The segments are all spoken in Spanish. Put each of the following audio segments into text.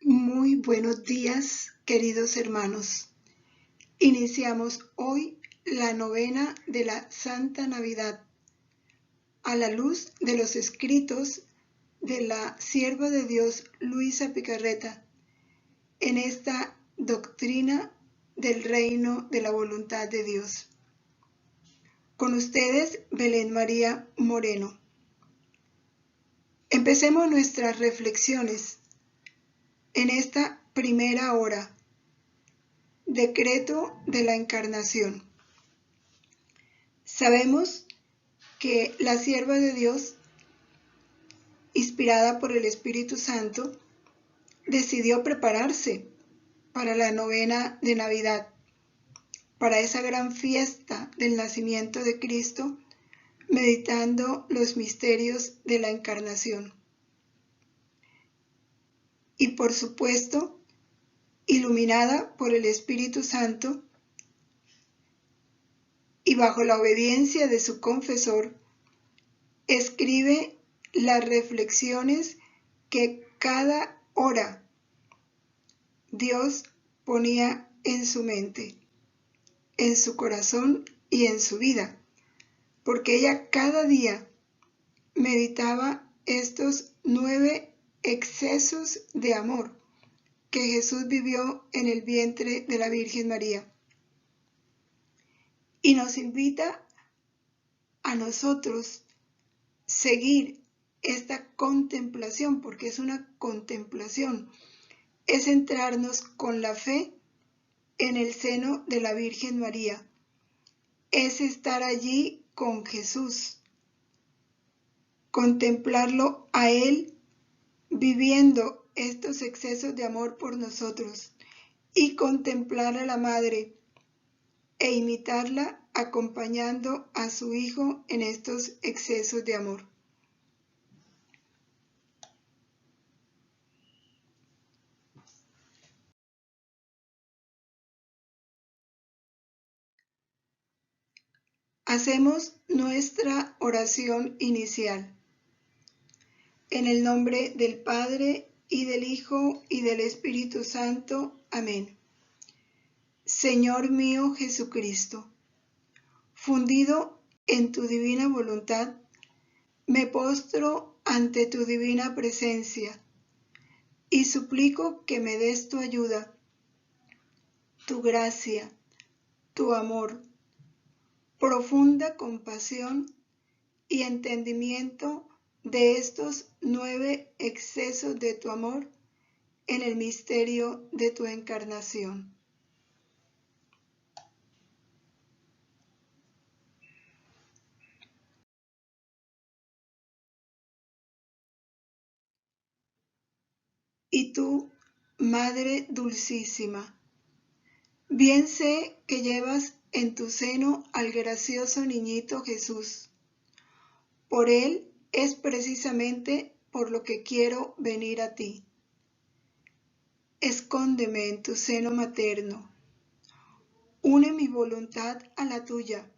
Muy buenos días, queridos hermanos. Iniciamos hoy la novena de la Santa Navidad, a la luz de los escritos de la sierva de Dios Luisa Picarreta, en esta doctrina del reino de la voluntad de Dios. Con ustedes, Belén María Moreno. Empecemos nuestras reflexiones en esta primera hora. Decreto de la Encarnación. Sabemos que la sierva de Dios, inspirada por el Espíritu Santo, decidió prepararse para la novena de Navidad, para esa gran fiesta del nacimiento de Cristo, meditando los misterios de la Encarnación. Y por supuesto, iluminada por el Espíritu Santo y bajo la obediencia de su confesor, escribe las reflexiones que cada hora Dios ponía en su mente, en su corazón y en su vida, porque ella cada día meditaba estos 9 excesos de amor que Jesús vivió en el vientre de la Virgen María. Y nos invita a nosotros seguir esta contemplación, porque es una contemplación, es centrarnos con la fe en el seno de la Virgen María, es estar allí con Jesús, contemplarlo a Él viviendo estos excesos de amor por nosotros y contemplar a la Madre e imitarla acompañando a su Hijo en estos excesos de amor. Hacemos nuestra oración inicial. En el nombre del Padre, y del Hijo, y del Espíritu Santo. Amén. Señor mío Jesucristo, fundido en tu divina voluntad, me postro ante tu divina presencia y suplico que me des tu ayuda, tu gracia, tu amor, profunda compasión y entendimiento de estos 9 excesos de tu amor en el misterio de tu encarnación. Y tú, Madre Dulcísima, bien sé que llevas en tu seno al gracioso niñito Jesús. Por él es precisamente por lo que quiero venir a ti. Escóndeme en tu seno materno. Une mi voluntad a la tuya,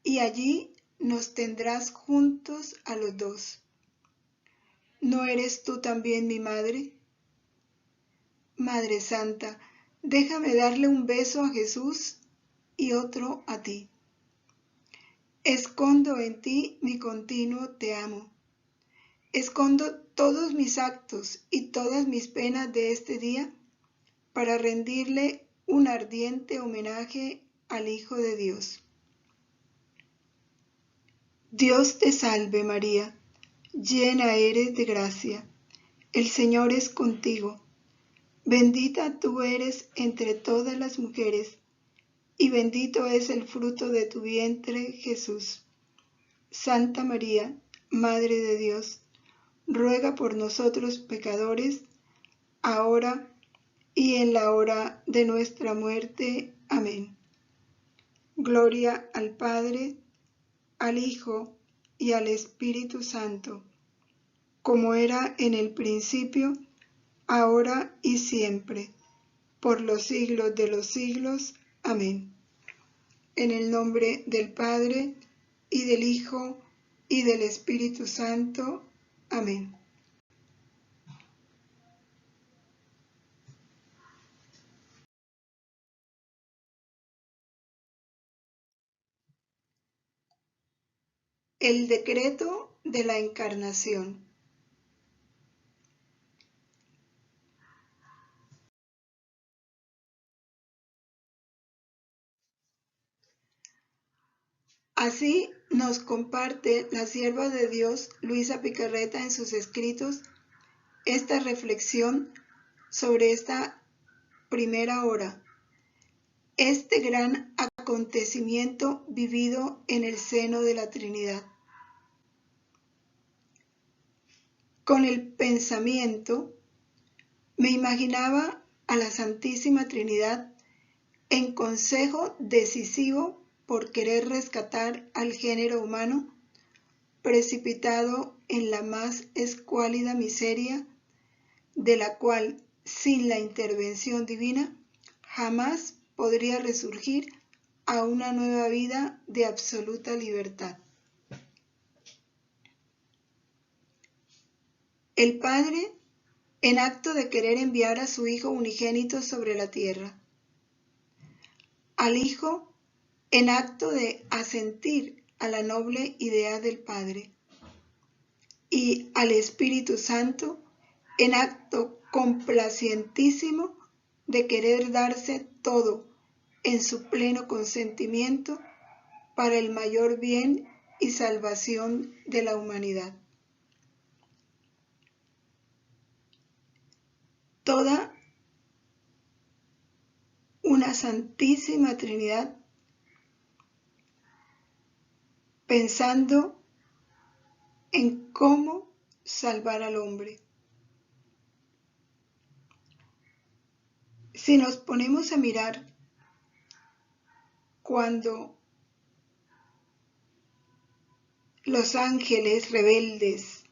y allí nos tendrás juntos a los dos. ¿No eres tú también mi madre? Madre Santa, déjame darle un beso a Jesús y otro a ti. Escondo en ti mi continuo te amo. Escondo todos mis actos y todas mis penas de este día para rendirle un ardiente homenaje al Hijo de Dios. Dios te salve María, llena eres de gracia, el Señor es contigo. Bendita tú eres entre todas las mujeres, y bendito es el fruto de tu vientre, Jesús. Santa María, Madre de Dios, ruega por nosotros pecadores, ahora y en la hora de nuestra muerte. Amén. Gloria al Padre, al Hijo y al Espíritu Santo, como era en el principio, ahora y siempre, por los siglos de los siglos. Amén. En el nombre del Padre, y del Hijo, y del Espíritu Santo. Amén. El decreto de la encarnación. Así nos comparte la sierva de Dios Luisa Picarreta en sus escritos esta reflexión sobre esta primera hora, este gran acontecimiento vivido en el seno de la Trinidad. Con el pensamiento me imaginaba a la Santísima Trinidad en consejo decisivo por querer rescatar al género humano precipitado en la más escuálida miseria, de la cual, sin la intervención divina, jamás podría resurgir a una nueva vida de absoluta libertad. El Padre, en acto de querer enviar a su Hijo unigénito sobre la tierra, al Hijo, en acto de asentir a la noble idea del Padre, y al Espíritu Santo, en acto complacientísimo de querer darse todo en su pleno consentimiento para el mayor bien y salvación de la humanidad. Toda una Santísima Trinidad pensando en cómo salvar al hombre. Si nos ponemos a mirar cuando los ángeles rebeldes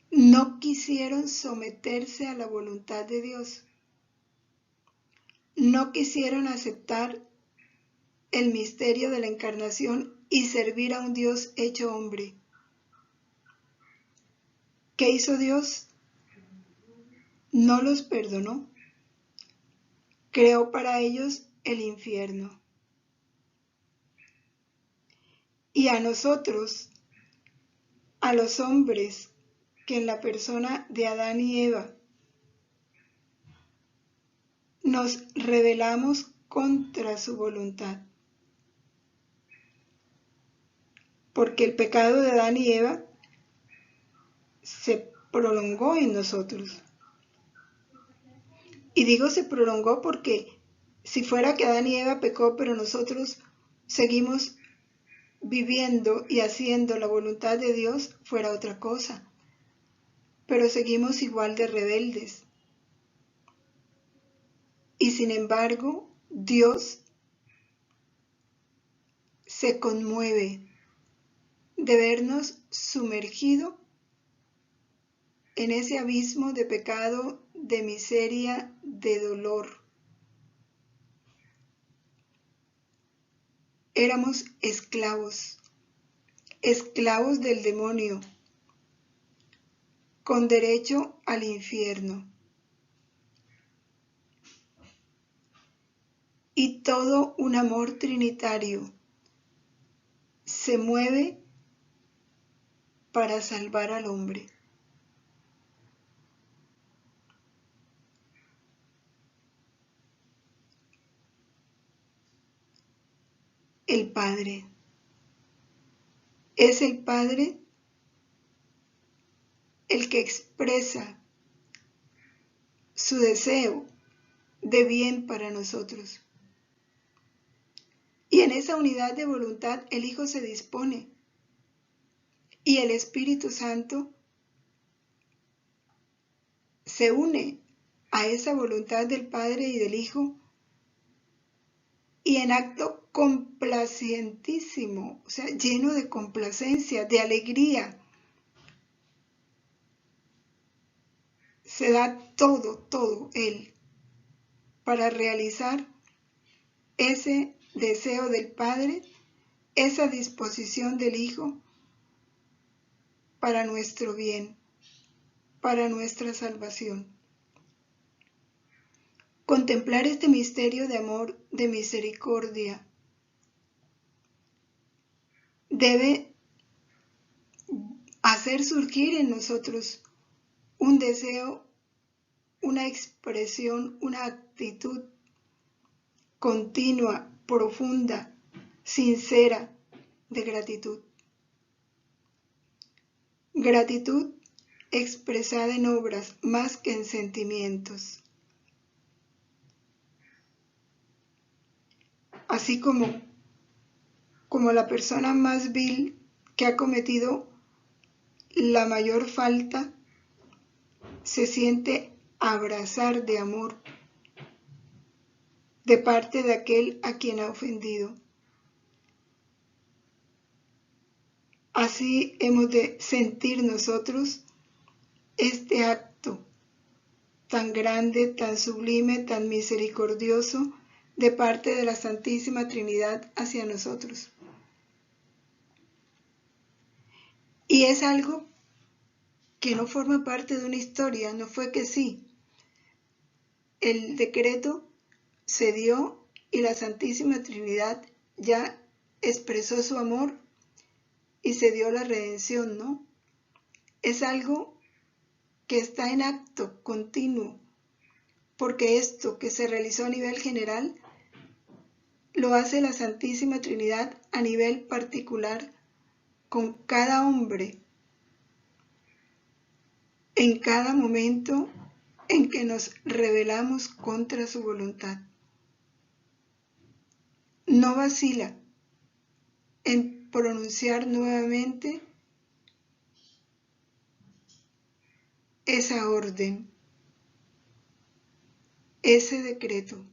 no quisieron someterse a la voluntad de Dios, no quisieron aceptar el misterio de la encarnación y servir a un Dios hecho hombre. ¿Qué hizo Dios? No los perdonó. Creó para ellos el infierno. Y a nosotros, a los hombres, que en la persona de Adán y Eva nos rebelamos contra su voluntad. Porque el pecado de Adán y Eva se prolongó en nosotros. Y digo se prolongó porque si fuera que Adán y Eva pecó, pero nosotros seguimos viviendo y haciendo la voluntad de Dios, fuera otra cosa. Pero seguimos igual de rebeldes. Y sin embargo, Dios se conmueve de vernos sumergido en ese abismo de pecado, de miseria, de dolor. Éramos esclavos, esclavos del demonio, con derecho al infierno. Y todo un amor trinitario se mueve para salvar al hombre. El Padre. Es el Padre el que expresa su deseo de bien para nosotros. Y en esa unidad de voluntad el Hijo se dispone y el Espíritu Santo se une a esa voluntad del Padre y del Hijo y en acto complacientísimo, o sea, lleno de complacencia, de alegría, se da todo Él para realizar ese deseo del Padre, esa disposición del Hijo para nuestro bien, para nuestra salvación. Contemplar este misterio de amor, de misericordia, debe hacer surgir en nosotros un deseo, una expresión, una actitud continua, profunda, sincera de gratitud. Gratitud expresada en obras más que en sentimientos. Así como la persona más vil que ha cometido la mayor falta se siente abrazar de amor de parte de aquel a quien ha ofendido. Así hemos de sentir nosotros este acto tan grande, tan sublime, tan misericordioso de parte de la Santísima Trinidad hacia nosotros. Y es algo que no forma parte de una historia, no fue que sí. El decreto se dio y la Santísima Trinidad ya expresó su amor y se dio la redención, ¿no? Es algo que está en acto continuo, porque esto que se realizó a nivel general lo hace la Santísima Trinidad a nivel particular con cada hombre en cada momento en que nos rebelamos contra su voluntad. No vacila en pronunciar nuevamente esa orden, ese decreto,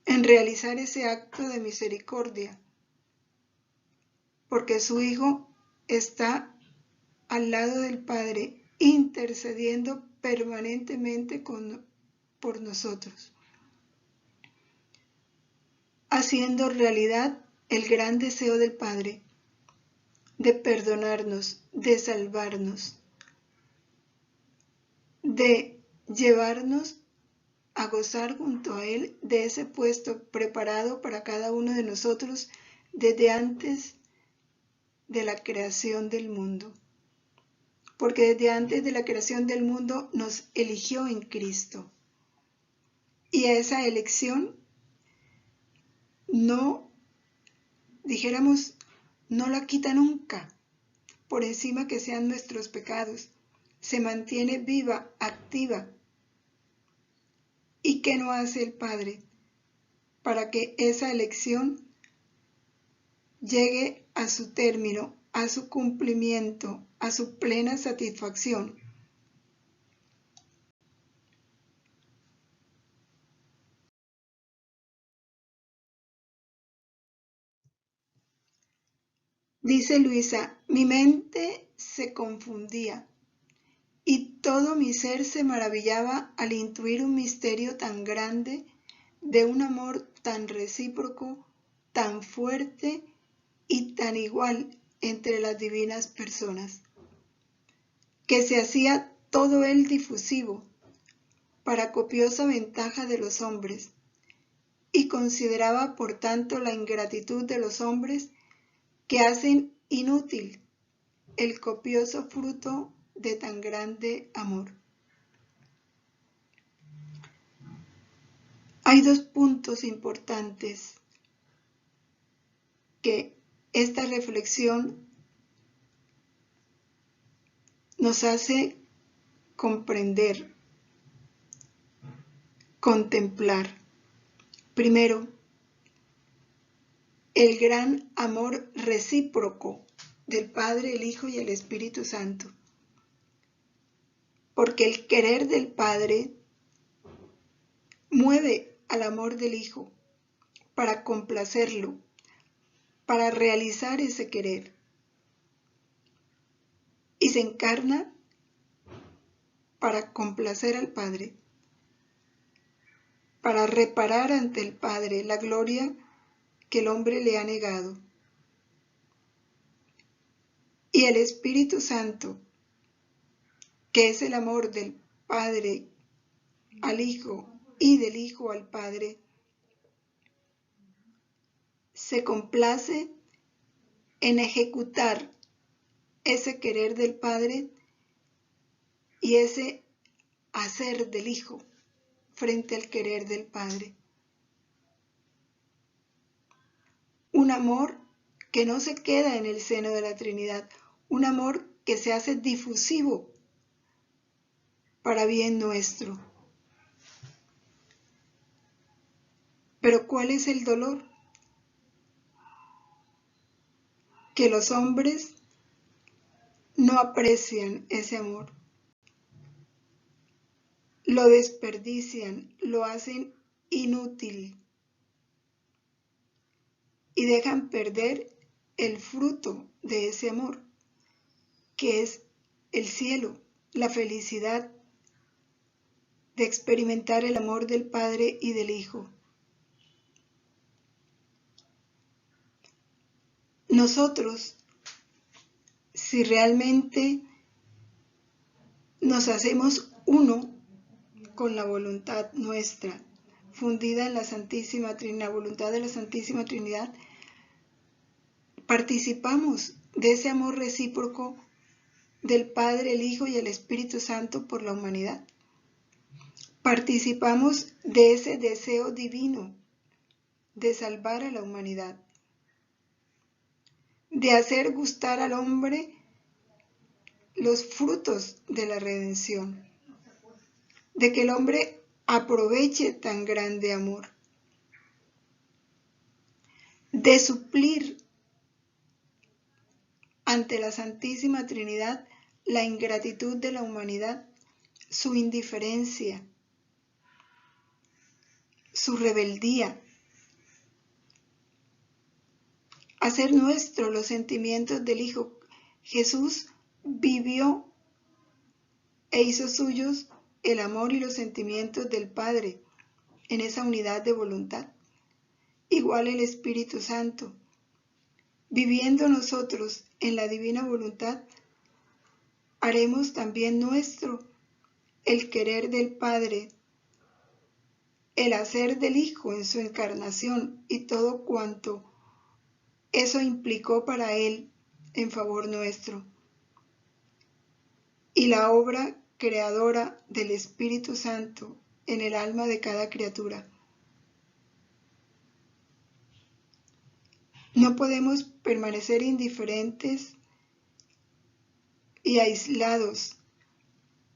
en realizar ese acto de misericordia, porque su Hijo está al lado del Padre, intercediendo permanentemente por nosotros, haciendo realidad el gran deseo del Padre de perdonarnos, de salvarnos, de llevarnos a gozar junto a Él de ese puesto preparado para cada uno de nosotros desde antes de la creación del mundo. Porque desde antes de la creación del mundo nos eligió en Cristo. Y esa elección no la quita nunca, por encima que sean nuestros pecados. Se mantiene viva, activa. ¿Y qué no hace el Padre para que esa elección llegue a su término, a su cumplimiento, a su plena satisfacción? Dice Luisa, mi mente se confundía y todo mi ser se maravillaba al intuir un misterio tan grande de un amor tan recíproco, tan fuerte y tan igual entre las divinas personas, que se hacía todo él difusivo para copiosa ventaja de los hombres, y consideraba por tanto la ingratitud de los hombres que hacen inútil el copioso fruto de tan grande amor. Hay dos puntos importantes que esta reflexión nos hace comprender, contemplar. Primero, el gran amor recíproco del Padre, el Hijo y el Espíritu Santo. Porque el querer del Padre mueve al amor del Hijo para complacerlo, para realizar ese querer. Y se encarna para complacer al Padre, para reparar ante el Padre la gloria que el hombre le ha negado. Y el Espíritu Santo, que es el amor del Padre al Hijo y del Hijo al Padre, se complace en ejecutar ese querer del Padre y ese hacer del Hijo frente al querer del Padre. Un amor que no se queda en el seno de la Trinidad, un amor que se hace difusivo para bien nuestro. Pero ¿cuál es el dolor? Que los hombres no aprecian ese amor, lo desperdician, lo hacen inútil y dejan perder el fruto de ese amor, que es el cielo, la felicidad de experimentar el amor del Padre y del Hijo. Nosotros, si realmente nos hacemos uno con la voluntad nuestra, fundida en la voluntad de la Santísima Trinidad, participamos de ese amor recíproco del Padre, el Hijo y el Espíritu Santo por la humanidad. Participamos de ese deseo divino de salvar a la humanidad, de hacer gustar al hombre los frutos de la redención, de que el hombre aproveche tan grande amor, de suplir ante la Santísima Trinidad la ingratitud de la humanidad, su indiferencia, su rebeldía, hacer nuestros los sentimientos del Hijo. Jesús vivió e hizo suyos el amor y los sentimientos del Padre en esa unidad de voluntad. Igual el Espíritu Santo, viviendo nosotros en la divina voluntad, haremos también nuestro el querer del Padre, el hacer del Hijo en su encarnación y todo cuanto eso implicó para Él en favor nuestro. Y la obra creadora del Espíritu Santo en el alma de cada criatura. No podemos permanecer indiferentes y aislados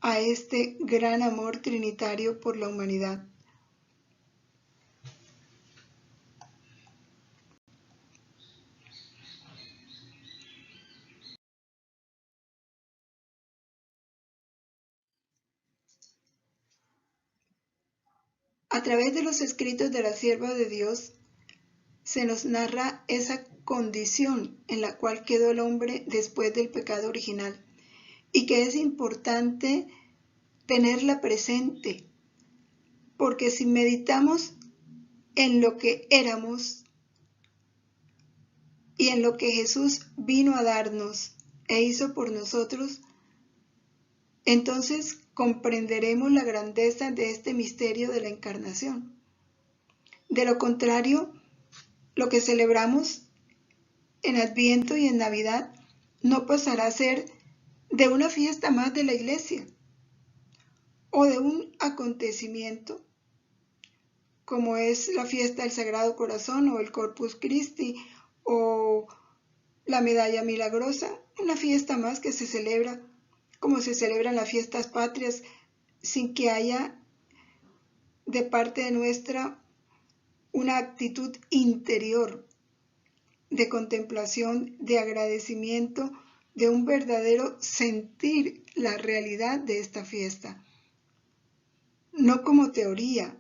a este gran amor trinitario por la humanidad. A través de los escritos de la sierva de Dios, se nos narra esa condición en la cual quedó el hombre después del pecado original y que es importante tenerla presente, porque si meditamos en lo que éramos y en lo que Jesús vino a darnos e hizo por nosotros, entonces comprenderemos la grandeza de este misterio de la encarnación. De lo contrario, lo que celebramos en Adviento y en Navidad no pasará a ser de una fiesta más de la Iglesia o de un acontecimiento como es la fiesta del Sagrado Corazón o el Corpus Christi o la Medalla Milagrosa, una fiesta más que se celebra como se celebran las fiestas patrias, sin que haya de parte de nuestra una actitud interior de contemplación, de agradecimiento, de un verdadero sentir la realidad de esta fiesta. No como teoría,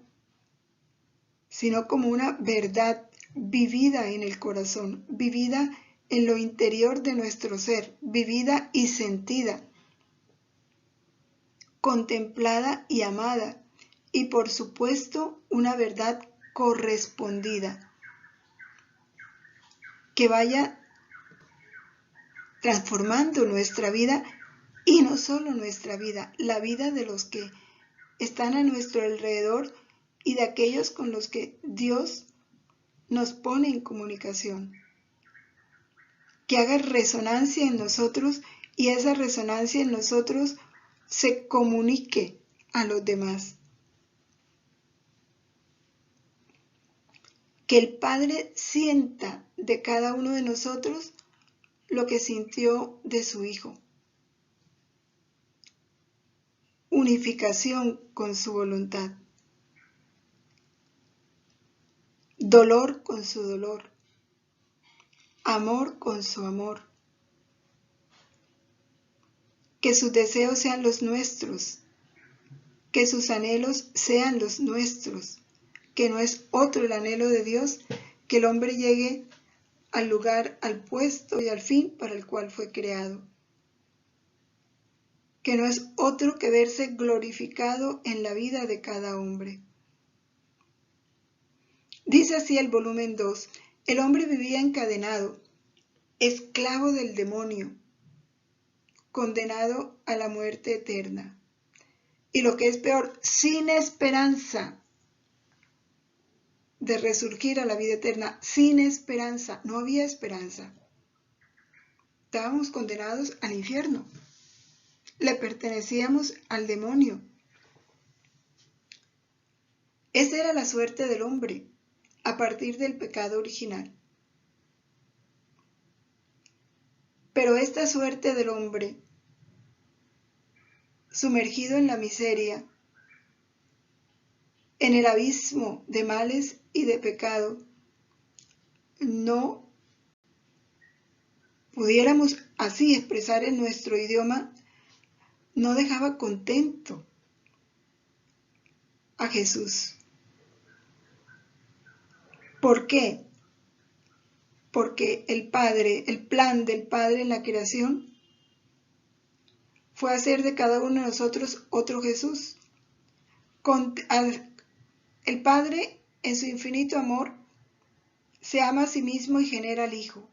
sino como una verdad vivida en el corazón, vivida en lo interior de nuestro ser, vivida y sentida, contemplada y amada, y por supuesto una verdad correspondida, que vaya transformando nuestra vida y no solo nuestra vida, la vida de los que están a nuestro alrededor y de aquellos con los que Dios nos pone en comunicación, que haga resonancia en nosotros y esa resonancia en nosotros se comunique a los demás. Que el Padre sienta de cada uno de nosotros lo que sintió de su Hijo. Unificación con su voluntad. Dolor con su dolor. Amor con su amor. Que sus deseos sean los nuestros. Que sus anhelos sean los nuestros. Que no es otro el anhelo de Dios que el hombre llegue al lugar, al puesto y al fin para el cual fue creado. Que no es otro que verse glorificado en la vida de cada hombre. Dice así el volumen 2, el hombre vivía encadenado, esclavo del demonio, condenado a la muerte eterna. Y lo que es peor, sin esperanza de resurgir a la vida eterna, sin esperanza, no había esperanza. Estábamos condenados al infierno, le pertenecíamos al demonio. Esa era la suerte del hombre a partir del pecado original. Pero esta suerte del hombre, sumergido en la miseria, en el abismo de males y de pecado, no pudiéramos así expresar en nuestro idioma, no dejaba contento a Jesús. ¿Por qué? Porque el plan del Padre en la creación fue hacer de cada uno de nosotros otro Jesús. El Padre, en su infinito amor, se ama a sí mismo y genera al Hijo.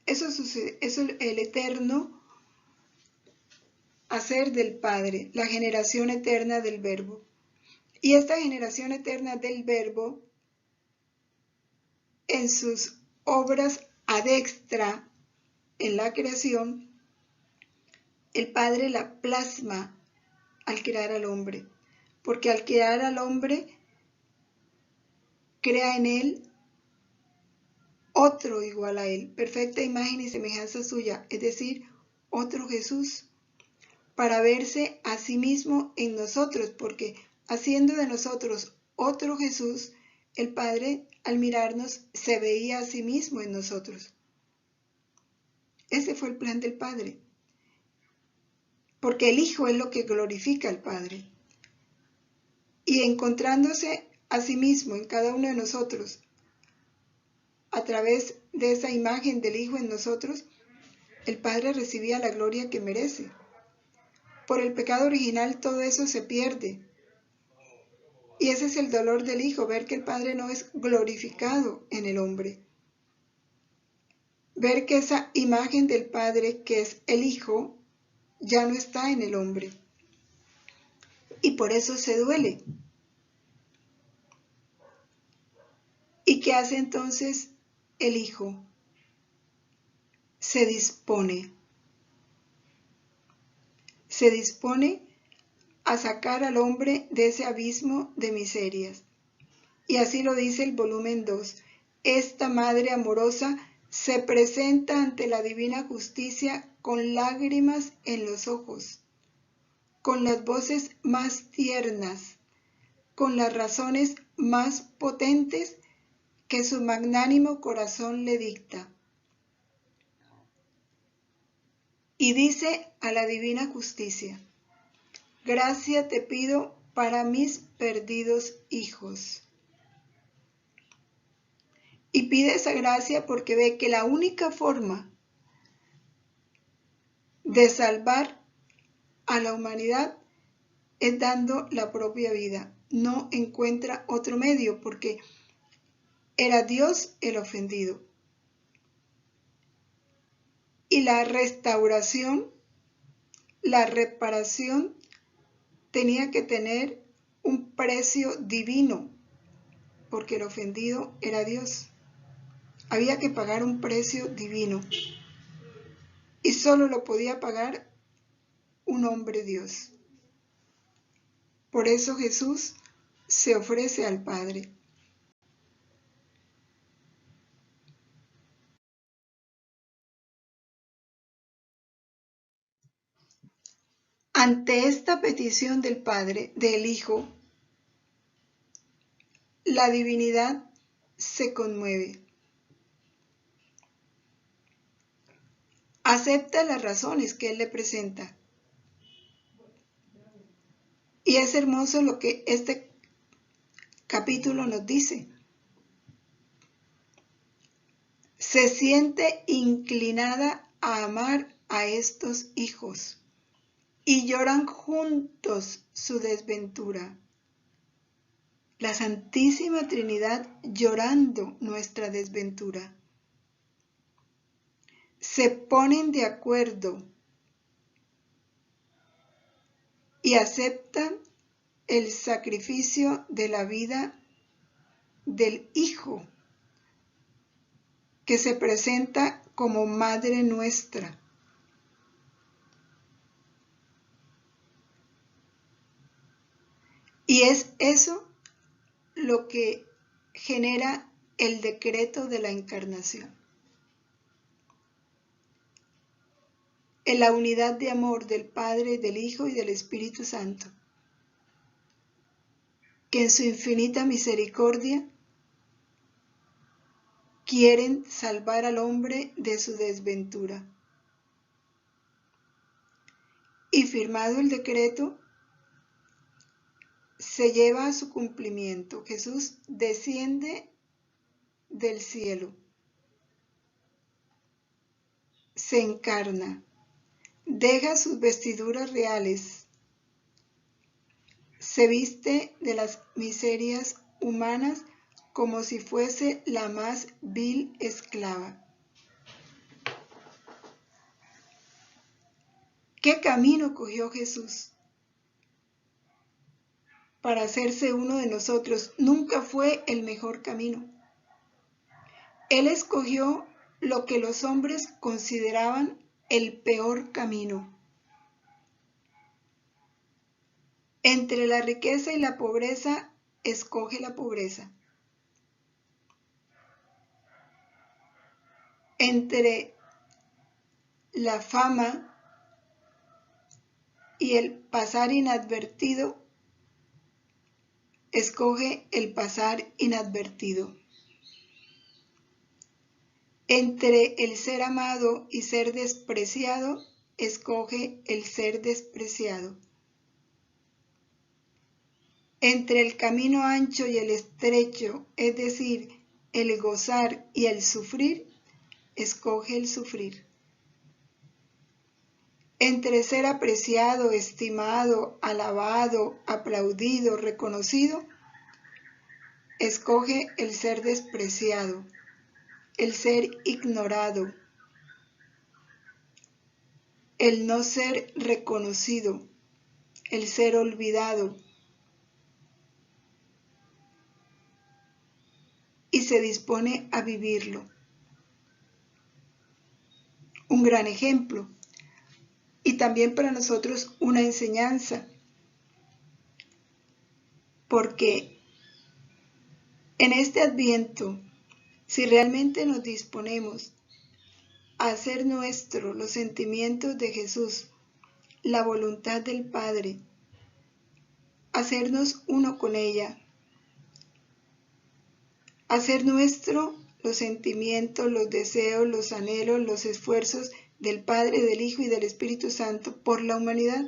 Eso es el eterno hacer del Padre, la generación eterna del Verbo. Y esta generación eterna del Verbo, en sus obras ad extra en la creación, el Padre la plasma al crear al hombre, porque al crear al hombre, crea en él otro igual a él, perfecta imagen y semejanza suya, es decir, otro Jesús, para verse a sí mismo en nosotros, porque haciendo de nosotros otro Jesús, el Padre, al mirarnos, se veía a sí mismo en nosotros. Ese fue el plan del Padre, porque el Hijo es lo que glorifica al Padre. Y encontrándose a sí mismo en cada uno de nosotros, a través de esa imagen del Hijo en nosotros, el Padre recibía la gloria que merece. Por el pecado original todo eso se pierde. Y ese es el dolor del Hijo, ver que el Padre no es glorificado en el hombre. Ver que esa imagen del Padre, que es el Hijo, ya no está en el hombre. Y por eso se duele. ¿Y qué hace entonces el Hijo? Se dispone a sacar al hombre de ese abismo de miserias. Y así lo dice el volumen 2. Esta Madre amorosa se presenta ante la divina justicia con lágrimas en los ojos, con las voces más tiernas, con las razones más potentes que su magnánimo corazón le dicta. Y dice a la divina justicia: gracia te pido para mis perdidos hijos. Y pide esa gracia porque ve que la única forma de salvar a la humanidad es dando la propia vida. No encuentra otro medio porque era Dios el ofendido. Y la restauración, la reparación, tenía que tener un precio divino, porque el ofendido era Dios. Había que pagar un precio divino y solo lo podía pagar un hombre Dios. Por eso Jesús se ofrece al Padre. Ante esta petición del Padre, del Hijo, la divinidad se conmueve. Acepta las razones que Él le presenta. Y es hermoso lo que este capítulo nos dice. Se siente inclinada a amar a estos hijos y lloran juntos su desventura. La Santísima Trinidad llorando nuestra desventura. Se ponen de acuerdo y aceptan el sacrificio de la vida del Hijo, que se presenta como Madre nuestra. Y es eso lo que genera el decreto de la encarnación. En la unidad de amor del Padre, del Hijo y del Espíritu Santo, que en su infinita misericordia quieren salvar al hombre de su desventura. Y firmado el decreto, se lleva a su cumplimiento. Jesús desciende del cielo, se encarna, deja sus vestiduras reales, se viste de las miserias humanas como si fuese la más vil esclava. ¿Qué camino cogió Jesús para hacerse uno de nosotros? Nunca fue el mejor camino. Él escogió lo que los hombres consideraban el peor camino. Entre la riqueza y la pobreza, escoge la pobreza. Entre la fama y el pasar inadvertido, escoge el pasar inadvertido. Entre el ser amado y ser despreciado, escoge el ser despreciado. Entre el camino ancho y el estrecho, es decir, el gozar y el sufrir, escoge el sufrir. Entre ser apreciado, estimado, alabado, aplaudido, reconocido, escoge el ser despreciado, el ser ignorado, el no ser reconocido, el ser olvidado. Y se dispone a vivirlo. Un gran ejemplo. Y también para nosotros una enseñanza. Porque en este Adviento, si realmente nos disponemos a hacer nuestro los sentimientos de Jesús, la voluntad del Padre, hacernos uno con ella, hacer nuestro los sentimientos, los deseos, los anhelos, los esfuerzos del Padre, del Hijo y del Espíritu Santo por la humanidad,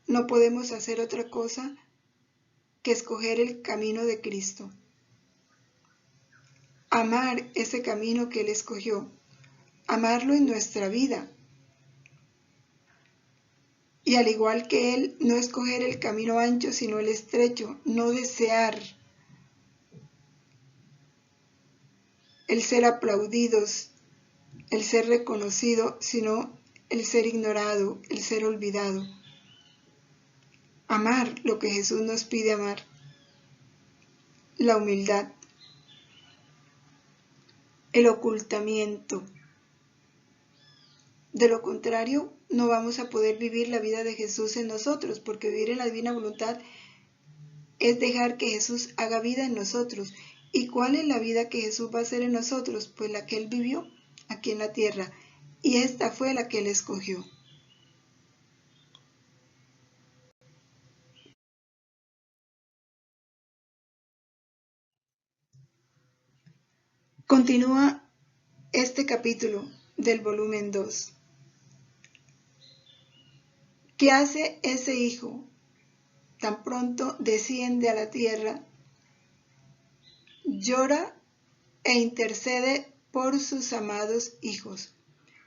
no podemos hacer otra cosa que escoger el camino de Cristo. Amar ese camino que Él escogió, amarlo en nuestra vida. Y al igual que Él, no escoger el camino ancho, sino el estrecho, no desear el ser aplaudidos, el ser reconocido, sino el ser ignorado, el ser olvidado. Amar lo que Jesús nos pide amar. la humildad, el ocultamiento. De lo contrario, no vamos a poder vivir la vida de Jesús en nosotros, porque vivir en la divina voluntad es dejar que Jesús haga vida en nosotros. ¿Y cuál es la vida que Jesús va a hacer en nosotros? Pues la que Él vivió aquí en la tierra, y esta fue la que Él escogió. Continúa este capítulo del volumen 2. ¿Qué hace ese hijo? Tan pronto desciende a la tierra, llora e intercede por sus amados hijos.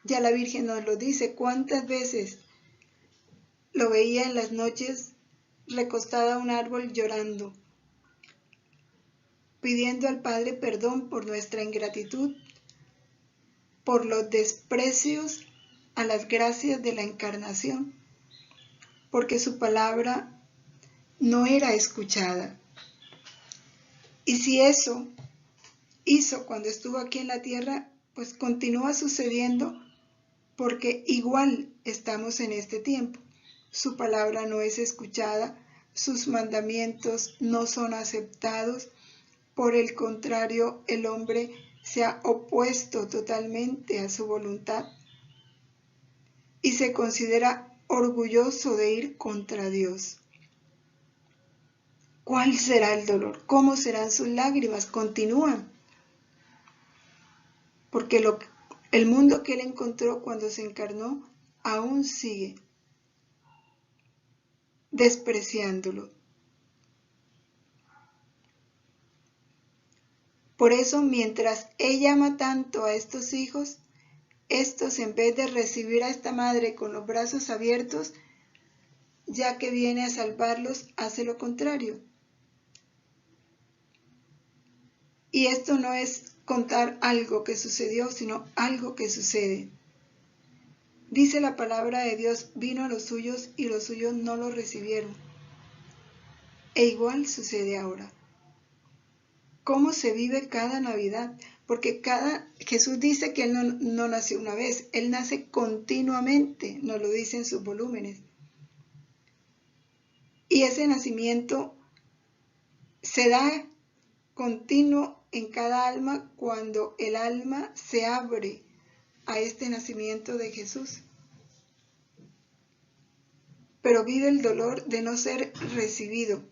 Ya la Virgen nos lo dice, cuántas veces lo veía en las noches recostada a un árbol llorando, pidiendo al Padre perdón por nuestra ingratitud, por los desprecios a las gracias de la encarnación, porque su palabra no era escuchada. Y si eso hizo cuando estuvo aquí en la tierra, pues continúa sucediendo, porque igual estamos en este tiempo. Su palabra no es escuchada, sus mandamientos no son aceptados. Por el contrario, el hombre se ha opuesto totalmente a su voluntad y se considera orgulloso de ir contra Dios. ¿Cuál será el dolor? ¿Cómo serán sus lágrimas? Continúan. Porque el mundo que él encontró cuando se encarnó aún sigue despreciándolo. Por eso, mientras ella ama tanto a estos hijos, estos, en vez de recibir a esta madre con los brazos abiertos, ya que viene a salvarlos, hace lo contrario. Y esto no es contar algo que sucedió, sino algo que sucede. Dice la palabra de Dios, vino a los suyos y los suyos no lo recibieron. E igual sucede ahora. ¿Cómo se vive cada Navidad? Porque Jesús dice que Él no nació una vez, Él nace continuamente, nos lo dice en sus volúmenes. Y ese nacimiento se da continuo en cada alma cuando el alma se abre a este nacimiento de Jesús. Pero vive el dolor de no ser recibido.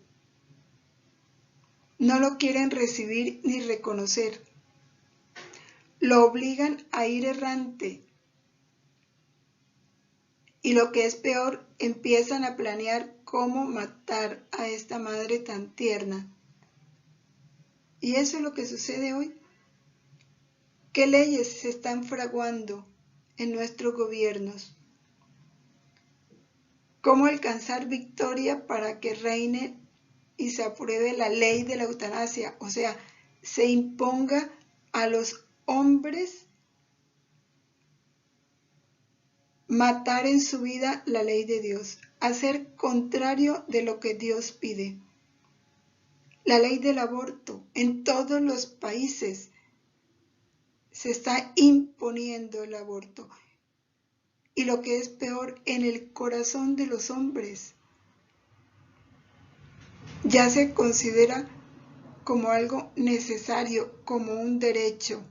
No lo quieren recibir ni reconocer. Lo obligan a ir errante. Y lo que es peor, empiezan a planear cómo matar a esta madre tan tierna. Y eso es lo que sucede hoy. ¿Qué leyes se están fraguando en nuestros gobiernos? ¿Cómo alcanzar victoria para que reine y se apruebe la ley de la eutanasia? O sea, se imponga a los hombres matar en su vida la ley de Dios, hacer contrario de lo que Dios pide. La ley del aborto en todos los países se está imponiendo el aborto. Y lo que es peor, en el corazón de los hombres ya se considera como algo necesario, como un derecho,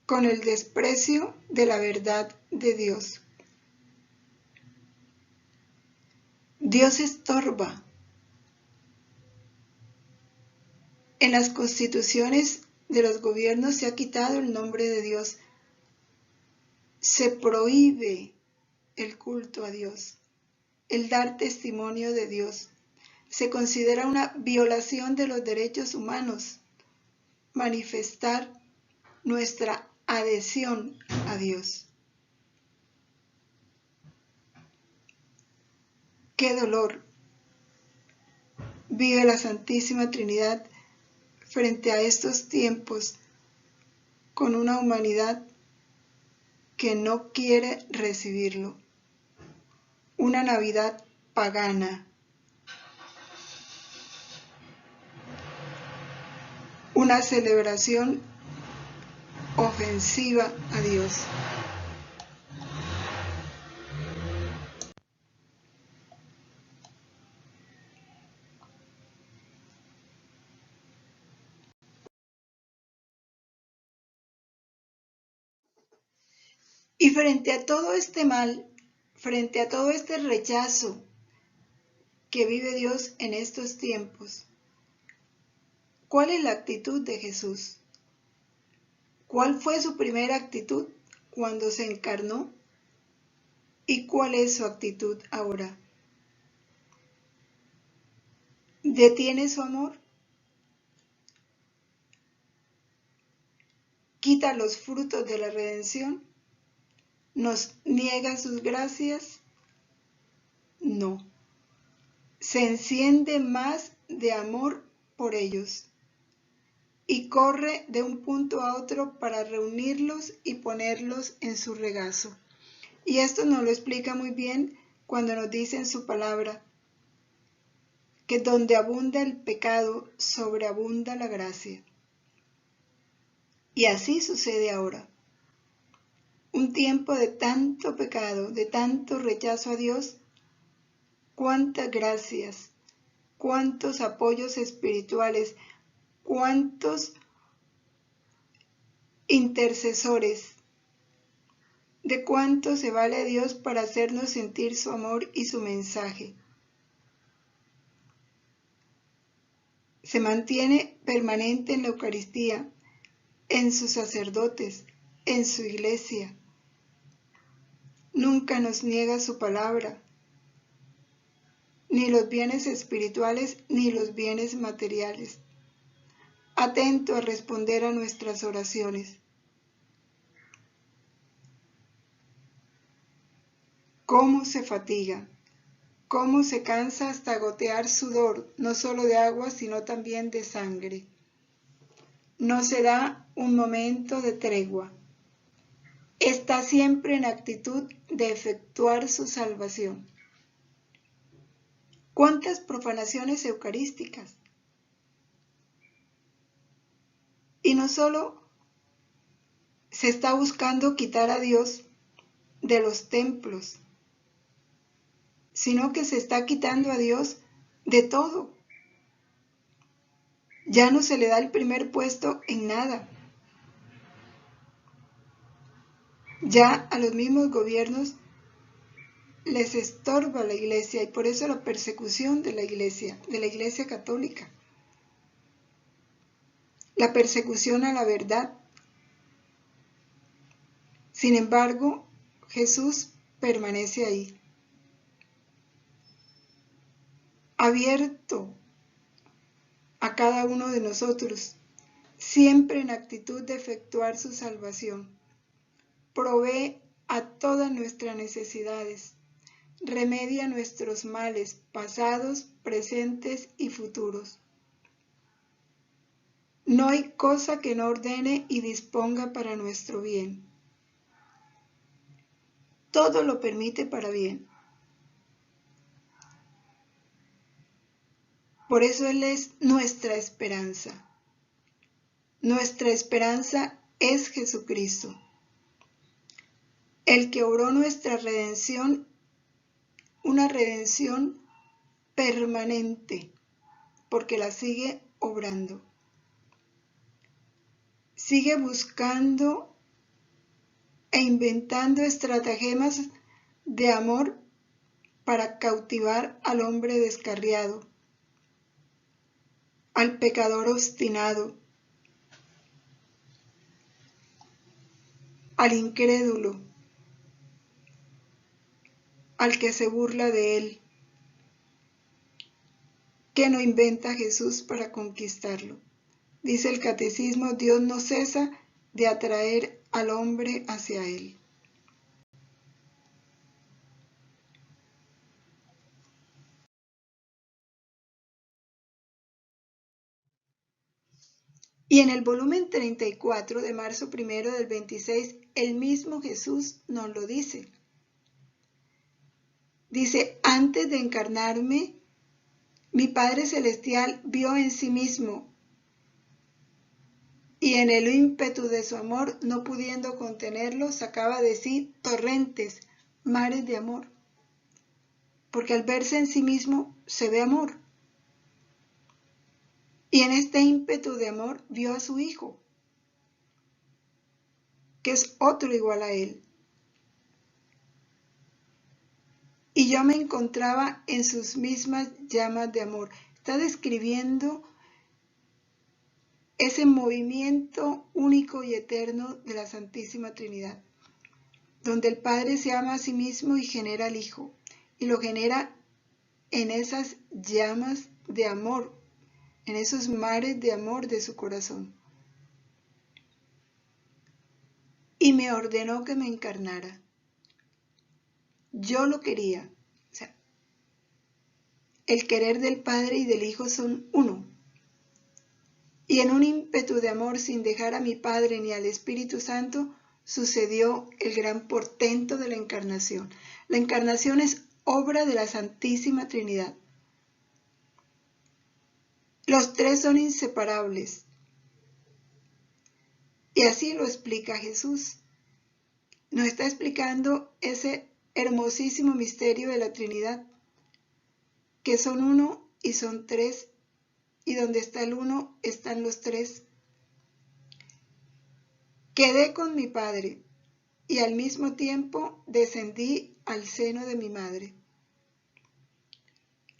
con el desprecio de la verdad de Dios. Dios estorba. En las constituciones de los gobiernos se ha quitado el nombre de Dios. Se prohíbe el culto a Dios, el dar testimonio de Dios. Se considera una violación de los derechos humanos manifestar nuestra adhesión a Dios. ¡Qué dolor vive la Santísima Trinidad frente a estos tiempos con una humanidad que no quiere recibirlo! Una Navidad pagana. una celebración ofensiva a Dios. Y frente a todo este mal, frente a todo este rechazo que vive Dios en estos tiempos, ¿cuál es la actitud de Jesús? ¿Cuál fue su primera actitud cuando se encarnó? ¿Y cuál es su actitud ahora? ¿Detiene su amor? ¿Quita los frutos de la redención? ¿Nos niega sus gracias? No. Se enciende más de amor por ellos y corre de un punto a otro para reunirlos y ponerlos en su regazo. Y esto nos lo explica muy bien cuando nos dice en su palabra que donde abunda el pecado, sobreabunda la gracia. Y así sucede ahora. Un tiempo de tanto pecado, de tanto rechazo a Dios, cuántas gracias, cuántos apoyos espirituales, cuántos intercesores, de cuánto se vale Dios para hacernos sentir su amor y su mensaje. Se mantiene permanente en la Eucaristía, en sus sacerdotes, en su iglesia. Nunca nos niega su palabra, ni los bienes espirituales ni los bienes materiales. Atento a responder a nuestras oraciones. ¿Cómo se fatiga? ¿Cómo se cansa hasta gotear sudor, no solo de agua, sino también de sangre? No se da un momento de tregua. Está siempre en actitud de efectuar su salvación. ¿Cuántas profanaciones eucarísticas? Y no solo se está buscando quitar a Dios de los templos, sino que se está quitando a Dios de todo. Ya no se le da el primer puesto en nada. Ya a los mismos gobiernos les estorba la iglesia y por eso la persecución de la iglesia católica. La persecución a la verdad. Sin embargo, Jesús permanece ahí, abierto a cada uno de nosotros, siempre en actitud de efectuar su salvación. Provee a todas nuestras necesidades, remedia nuestros males pasados, presentes y futuros. No hay cosa que no ordene y disponga para nuestro bien. Todo lo permite para bien. Por eso Él es nuestra esperanza. Nuestra esperanza es Jesucristo, el que obró nuestra redención, una redención permanente, porque la sigue obrando. Sigue buscando e inventando estratagemas de amor para cautivar al hombre descarriado, al pecador obstinado, al incrédulo, al que se burla de él. ¿Qué no inventa Jesús para conquistarlo? Dice el catecismo, Dios no cesa de atraer al hombre hacia él. Y en el volumen 34 de marzo 1 del 26, el mismo Jesús nos lo dice. Dice, antes de encarnarme, mi Padre Celestial vio en sí mismo y en el ímpetu de su amor, no pudiendo contenerlo, sacaba de sí torrentes, mares de amor. Porque al verse en sí mismo se ve amor. Y en este ímpetu de amor vio a su hijo, que es otro igual a él. Y yo me encontraba en sus mismas llamas de amor. Está describiendo ese movimiento único y eterno de la Santísima Trinidad, donde el Padre se ama a sí mismo y genera al Hijo, y lo genera en esas llamas de amor, en esos mares de amor de su corazón. Y me ordenó que me encarnara. Yo lo quería. O sea, el querer del Padre y del Hijo son uno. Y en un ímpetu de amor, sin dejar a mi Padre ni al Espíritu Santo, sucedió el gran portento de la encarnación. La encarnación es obra de la Santísima Trinidad. Los tres son inseparables. Y así lo explica Jesús. Nos está explicando ese hermosísimo misterio de la Trinidad, que son uno y son tres, y donde está el uno están los tres. Quedé con mi Padre y al mismo tiempo descendí al seno de mi madre.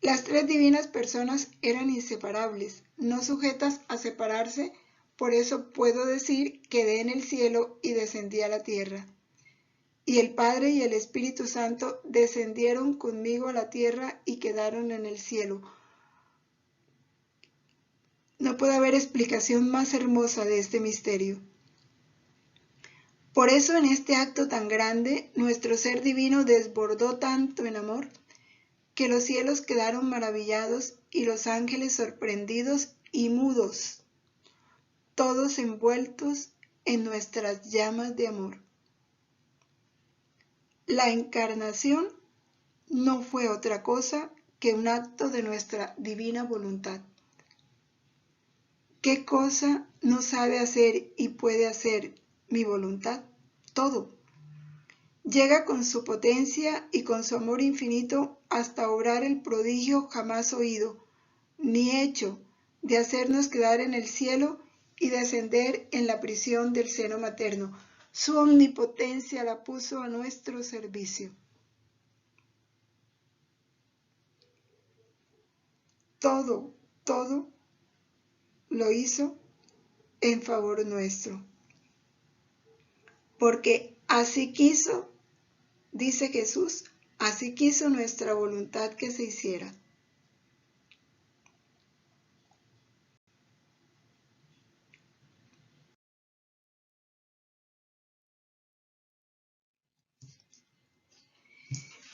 Las tres divinas personas eran inseparables, no sujetas a separarse, por eso puedo decir quedé en el cielo y descendí a la tierra. Y el Padre y el Espíritu Santo descendieron conmigo a la tierra y quedaron en el cielo. No puede haber explicación más hermosa de este misterio. Por eso en este acto tan grande, nuestro ser divino desbordó tanto en amor, que los cielos quedaron maravillados y los ángeles sorprendidos y mudos, todos envueltos en nuestras llamas de amor. La encarnación no fue otra cosa que un acto de nuestra divina voluntad. ¿Qué cosa no sabe hacer y puede hacer mi voluntad? Todo. Llega con su potencia y con su amor infinito hasta obrar el prodigio jamás oído, ni hecho, de hacernos quedar en el cielo y descender en la prisión del seno materno. Su omnipotencia la puso a nuestro servicio. Todo lo hizo en favor nuestro. Porque así quiso, dice Jesús, así quiso nuestra voluntad que se hiciera.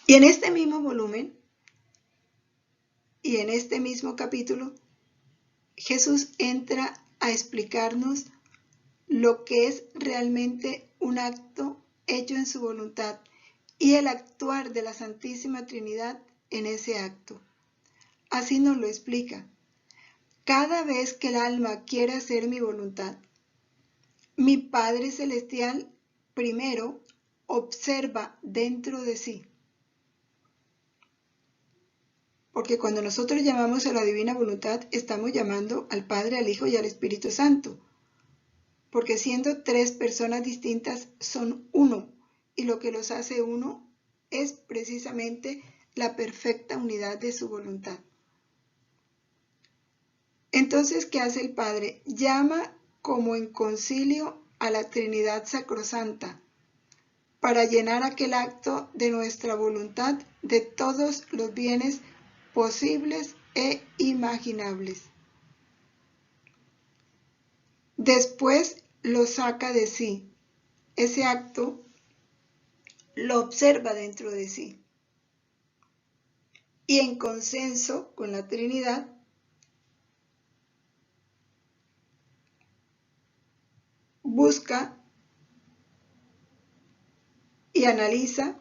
Y en este mismo volumen, y en este mismo capítulo, Jesús entra a explicarnos lo que es realmente un acto hecho en su voluntad y el actuar de la Santísima Trinidad en ese acto. Así nos lo explica. Cada vez que el alma quiere hacer mi voluntad, mi Padre Celestial primero observa dentro de sí. Porque cuando nosotros llamamos a la divina voluntad, estamos llamando al Padre, al Hijo y al Espíritu Santo. Porque siendo tres personas distintas, son uno. Y lo que los hace uno es precisamente la perfecta unidad de su voluntad. Entonces, ¿qué hace el Padre? Llama como en concilio a la Trinidad Sacrosanta para llenar aquel acto de nuestra voluntad de todos los bienes posibles e imaginables. Después lo saca de sí. Ese acto lo observa dentro de sí. Y en consenso con la Trinidad, busca y analiza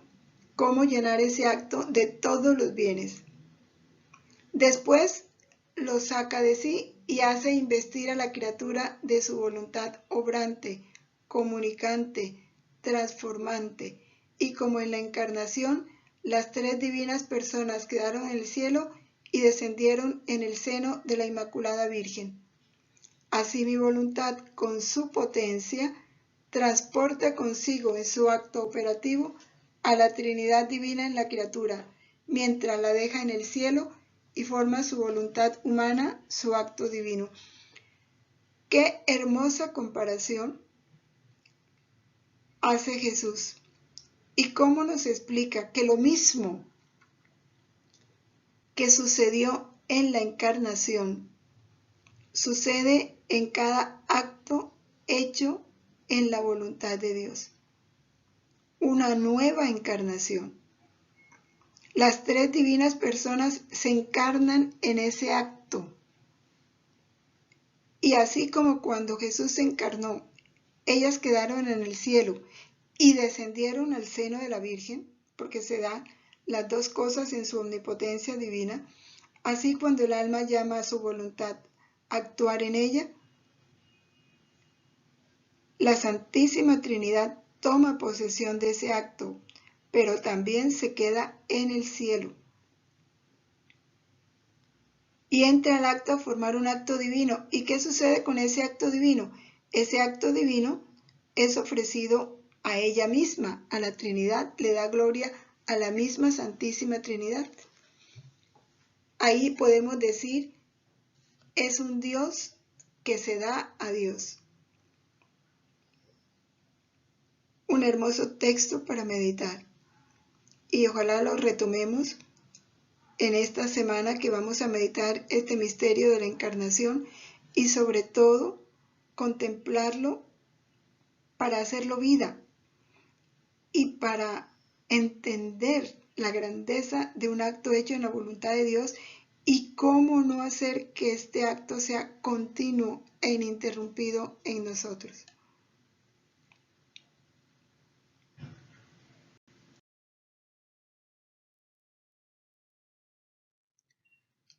cómo llenar ese acto de todos los bienes. Después lo saca de sí y hace investir a la criatura de su voluntad obrante, comunicante, transformante, y como en la encarnación, las tres divinas personas quedaron en el cielo y descendieron en el seno de la Inmaculada Virgen. Así mi voluntad, con su potencia, transporta consigo en su acto operativo a la Trinidad Divina en la criatura, mientras la deja en el cielo y forma su voluntad humana, su acto divino. ¡Qué hermosa comparación hace Jesús! ¿Y cómo nos explica que lo mismo que sucedió en la encarnación sucede en cada acto hecho en la voluntad de Dios? Una nueva encarnación. Las tres divinas personas se encarnan en ese acto. Y así como cuando Jesús se encarnó, ellas quedaron en el cielo y descendieron al seno de la Virgen, porque se dan las dos cosas en su omnipotencia divina, así cuando el alma llama a su voluntad a actuar en ella, la Santísima Trinidad toma posesión de ese acto, pero también se queda en el cielo. Y entra al acto a formar un acto divino. ¿Y qué sucede con ese acto divino? Ese acto divino es ofrecido a ella misma, a la Trinidad, le da gloria a la misma Santísima Trinidad. Ahí podemos decir, es un Dios que se da a Dios. Un hermoso texto para meditar. Y ojalá lo retomemos en esta semana que vamos a meditar este misterio de la encarnación y sobre todo contemplarlo para hacerlo vida y para entender la grandeza de un acto hecho en la voluntad de Dios y cómo no hacer que este acto sea continuo e ininterrumpido en nosotros.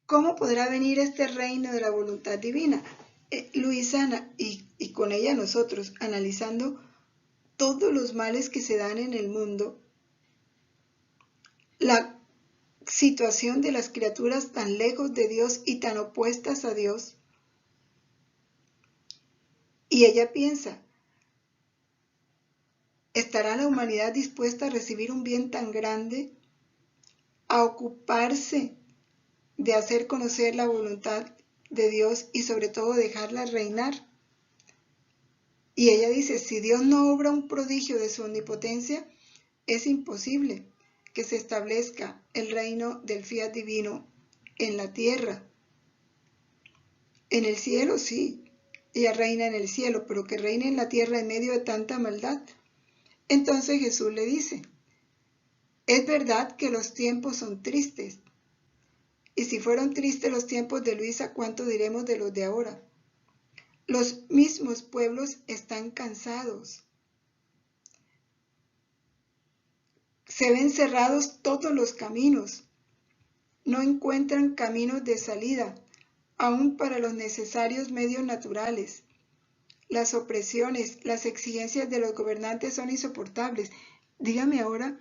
¿Cómo podrá venir este reino de la voluntad divina? Luisana, y con ella nosotros, analizando todos los males que se dan en el mundo, la situación de las criaturas tan lejos de Dios y tan opuestas a Dios. Y ella piensa, ¿estará la humanidad dispuesta a recibir un bien tan grande, a ocuparse de hacer conocer la voluntad de Dios y sobre todo dejarla reinar? Y ella dice, si Dios no obra un prodigio de su omnipotencia, es imposible que se establezca el reino del fiat divino en la tierra. En el cielo sí, ella reina en el cielo, pero que reine en la tierra en medio de tanta maldad. Entonces Jesús le dice, es verdad que los tiempos son tristes, y si fueron tristes los tiempos de Luisa, ¿cuánto diremos de los de ahora? Los mismos pueblos están cansados. Se ven cerrados todos los caminos. No encuentran caminos de salida, aún para los necesarios medios naturales. Las opresiones, las exigencias de los gobernantes son insoportables. Dígame ahora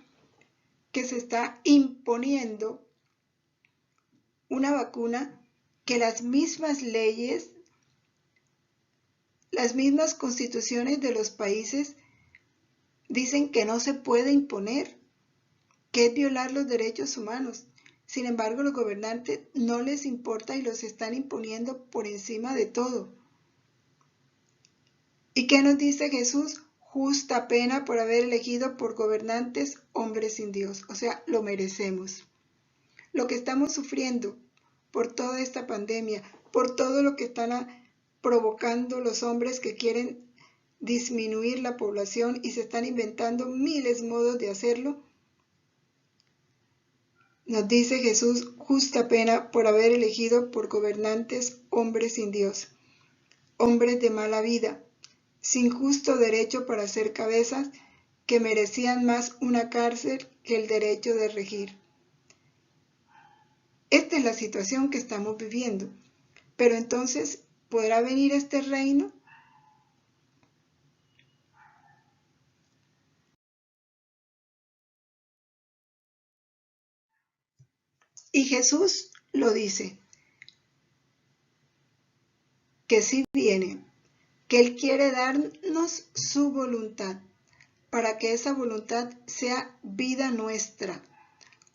que se está imponiendo una vacuna que las mismas leyes, las mismas constituciones de los países dicen que no se puede imponer, que es violar los derechos humanos. Sin embargo, los gobernantes no les importa y los están imponiendo por encima de todo. ¿Y qué nos dice Jesús? Justa pena por haber elegido por gobernantes hombres sin Dios. O sea, lo merecemos. Lo que estamos sufriendo por toda esta pandemia, por todo lo que están provocando los hombres que quieren disminuir la población y se están inventando miles de modos de hacerlo, nos dice Jesús, justa pena por haber elegido por gobernantes hombres sin Dios, hombres de mala vida, sin justo derecho para ser cabezas, que merecían más una cárcel que el derecho de regir. Esta es la situación que estamos viviendo. Pero entonces, ¿podrá venir este reino? Y Jesús lo dice, que sí viene, que Él quiere darnos su voluntad, para que esa voluntad sea vida nuestra,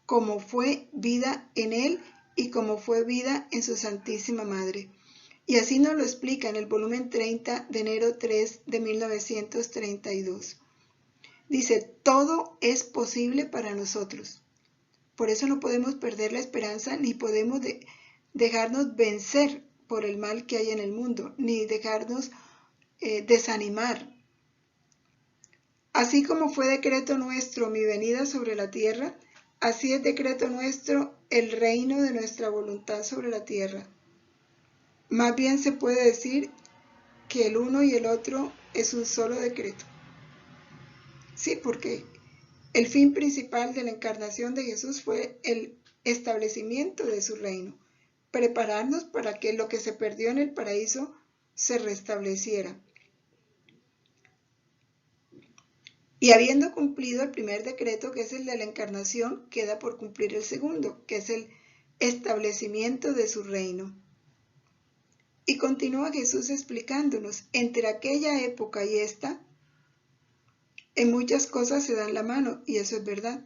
como fue vida en Él y como fue vida en su Santísima Madre. Y así nos lo explica en el volumen 30 de enero 3 de 1932. Dice, todo es posible para nosotros. Por eso no podemos perder la esperanza, ni podemos dejarnos vencer por el mal que hay en el mundo, ni dejarnos desanimar. Así como fue decreto nuestro mi venida sobre la tierra, así es decreto nuestro el reino de nuestra voluntad sobre la tierra. Más bien se puede decir que el uno y el otro es un solo decreto. Sí, porque el fin principal de la encarnación de Jesús fue el establecimiento de su reino, prepararnos para que lo que se perdió en el paraíso se restableciera. Y habiendo cumplido el primer decreto, que es el de la encarnación, queda por cumplir el segundo, que es el establecimiento de su reino. Y continúa Jesús explicándonos, entre aquella época y esta, en muchas cosas se dan la mano, y eso es verdad.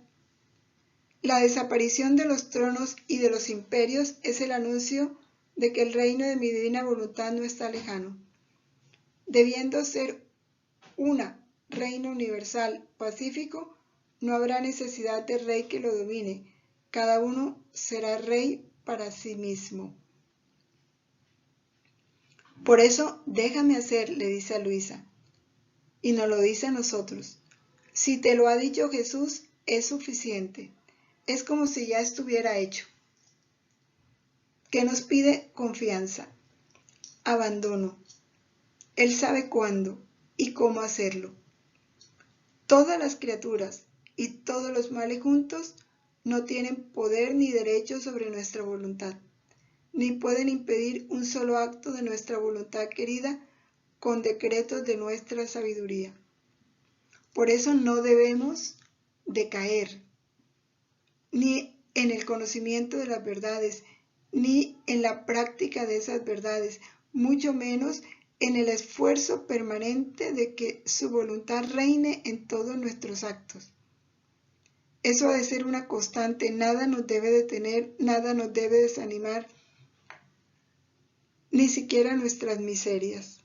La desaparición de los tronos y de los imperios es el anuncio de que el reino de mi divina voluntad no está lejano. Debiendo ser una reino universal pacífico, no habrá necesidad de rey que lo domine. Cada uno será rey para sí mismo. Por eso, déjame hacer, le dice a Luisa, y nos lo dice a nosotros. Si te lo ha dicho Jesús, es suficiente. Es como si ya estuviera hecho. ¿Qué nos pide? Confianza, abandono. Él sabe cuándo y cómo hacerlo. Todas las criaturas y todos los males juntos no tienen poder ni derecho sobre nuestra voluntad, ni pueden impedir un solo acto de nuestra voluntad querida con decretos de nuestra sabiduría. Por eso no debemos decaer, ni en el conocimiento de las verdades, ni en la práctica de esas verdades, mucho menos en el esfuerzo permanente de que su voluntad reine en todos nuestros actos. Eso ha de ser una constante, nada nos debe detener, nada nos debe desanimar, ni siquiera nuestras miserias.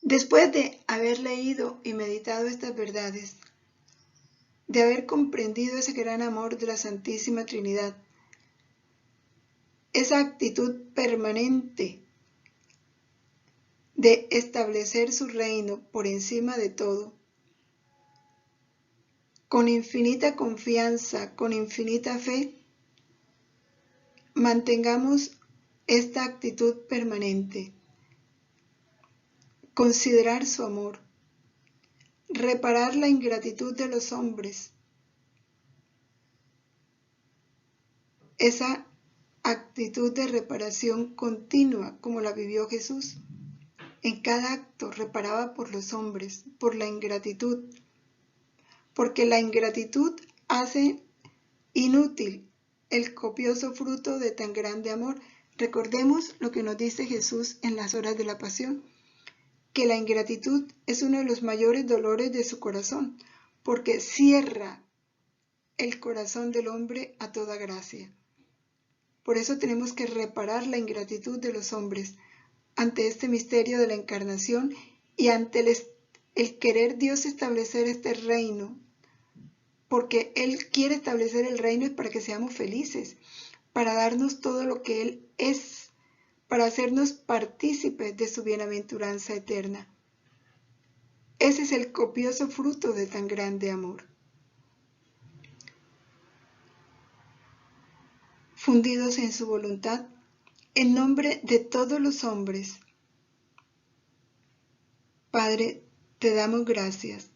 Después de haber leído y meditado estas verdades, de haber comprendido ese gran amor de la Santísima Trinidad, esa actitud permanente de establecer su reino por encima de todo, con infinita confianza, con infinita fe, mantengamos esta actitud permanente. Considerar su amor, reparar la ingratitud de los hombres, esa actitud de reparación continua como la vivió Jesús. En cada acto reparaba por los hombres, por la ingratitud, porque la ingratitud hace inútil el copioso fruto de tan grande amor. Recordemos lo que nos dice Jesús en las horas de la pasión, que la ingratitud es uno de los mayores dolores de su corazón, porque cierra el corazón del hombre a toda gracia. Por eso tenemos que reparar la ingratitud de los hombres ante este misterio de la encarnación y ante el querer Dios establecer este reino, porque Él quiere establecer el reino es para que seamos felices, para darnos todo lo que Él es, para hacernos partícipes de su bienaventuranza eterna. Ese es el copioso fruto de tan grande amor. Fundidos en su voluntad, en nombre de todos los hombres, Padre, te damos gracias.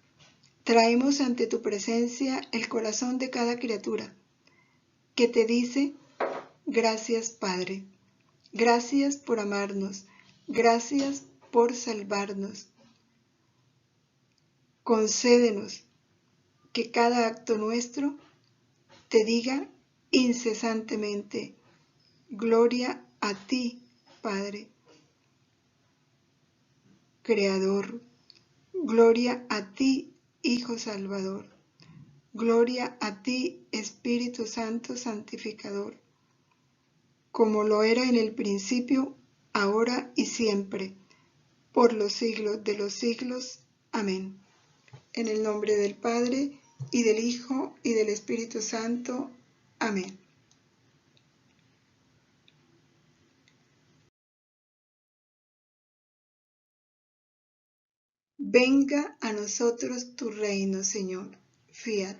traemos ante tu presencia el corazón de cada criatura que te dice: gracias, Padre. Gracias por amarnos. Gracias por salvarnos. Concédenos que cada acto nuestro te diga incesantemente: gloria a ti, Padre, Creador. Gloria a ti, Hijo Salvador. Gloria a ti, Espíritu Santo Santificador, como lo era en el principio, ahora y siempre, por los siglos de los siglos. Amén. En el nombre del Padre, y del Hijo, y del Espíritu Santo. Amén. Venga a nosotros tu reino, Señor. Fiat.